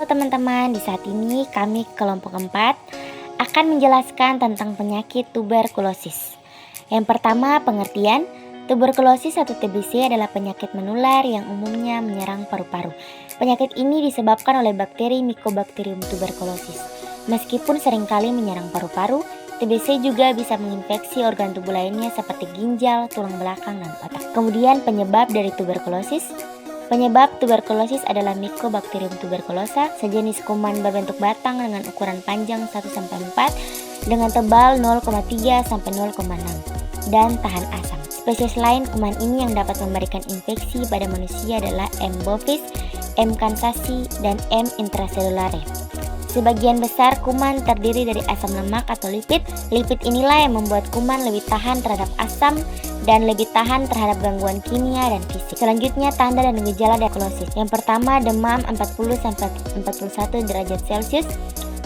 teman-teman, di saat ini kami kelompok 4 akan menjelaskan tentang penyakit tuberkulosis. Yang pertama, pengertian. Tuberkulosis atau TBC adalah penyakit menular yang umumnya menyerang paru-paru. Penyakit ini disebabkan oleh bakteri Mycobacterium tuberculosis. Meskipun seringkali menyerang paru-paru, TBC juga bisa menginfeksi organ tubuh lainnya seperti ginjal, tulang belakang, dan otak. Kemudian penyebab dari tuberkulosis. Penyebab tuberkulosis adalah Mycobacterium tuberculosa, sejenis kuman berbentuk batang dengan ukuran panjang 1-4 dengan tebal 0,3 sampai 0,6 dan tahan asam. Spesies lain kuman ini yang dapat memberikan infeksi pada manusia adalah M. bovis, M. kansasi, dan M. intraselulare. Sebagian besar kuman terdiri dari asam lemak atau lipid. Lipid inilah yang membuat kuman lebih tahan terhadap asam dan lebih tahan terhadap gangguan kimia dan fisik. Selanjutnya, tanda dan gejala tuberkulosis. Yang pertama, demam 40-41 derajat Celcius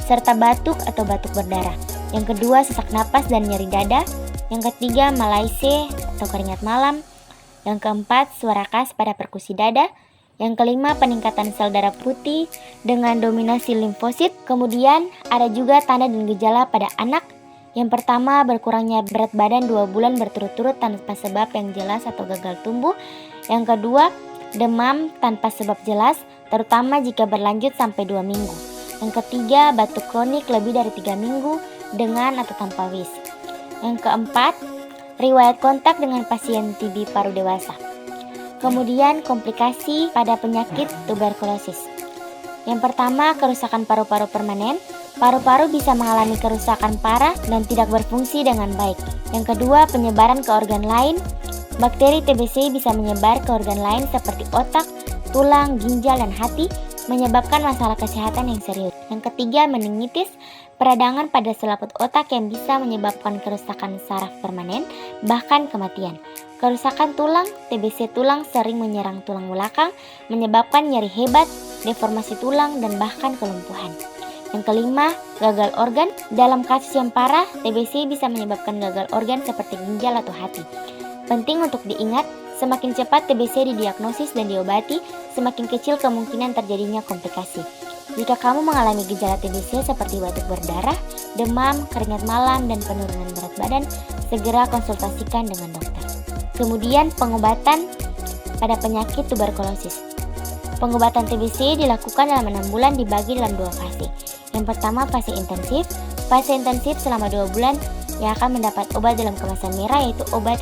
serta batuk atau batuk berdarah. Yang kedua, sesak napas dan nyeri dada. Yang ketiga, malaise atau keringat malam. Yang keempat, suara khas pada perkusi dada. Yang kelima, peningkatan sel darah putih dengan dominasi limfosit. Kemudian ada juga tanda dan gejala pada anak. Yang pertama, berkurangnya berat badan 2 bulan berturut-turut tanpa sebab yang jelas atau gagal tumbuh. Yang kedua, demam tanpa sebab jelas, terutama jika berlanjut sampai 2 minggu. Yang ketiga, batuk kronik lebih dari 3 minggu dengan atau tanpa wis. Yang keempat, riwayat kontak dengan pasien TB paru dewasa. Kemudian komplikasi pada penyakit tuberkulosis. Yang pertama, kerusakan paru-paru permanen. Paru-paru bisa mengalami kerusakan parah dan tidak berfungsi dengan baik. Yang kedua, penyebaran ke organ lain. Bakteri TBC bisa menyebar ke organ lain seperti otak, tulang, ginjal, dan hati, menyebabkan masalah kesehatan yang serius. Yang ketiga, meningitis, peradangan pada selaput otak yang bisa menyebabkan kerusakan saraf permanen, bahkan kematian. Kerusakan tulang, TBC tulang sering menyerang tulang belakang, menyebabkan nyeri hebat, deformasi tulang, dan bahkan kelumpuhan. Yang kelima, gagal organ. Dalam kasus yang parah, TBC bisa menyebabkan gagal organ seperti ginjal atau hati. Penting untuk diingat, semakin cepat TBC didiagnosis dan diobati, semakin kecil kemungkinan terjadinya komplikasi. Jika kamu mengalami gejala TBC seperti batuk berdarah, demam, keringat malam, dan penurunan berat badan, segera konsultasikan dengan dokter. Kemudian pengobatan pada penyakit tuberkulosis. Pengobatan TBC dilakukan dalam 6 bulan dibagi dalam 2 fase. Yang pertama, fase intensif. Fase intensif selama 2 bulan yang akan mendapat obat dalam kemasan merah, yaitu obat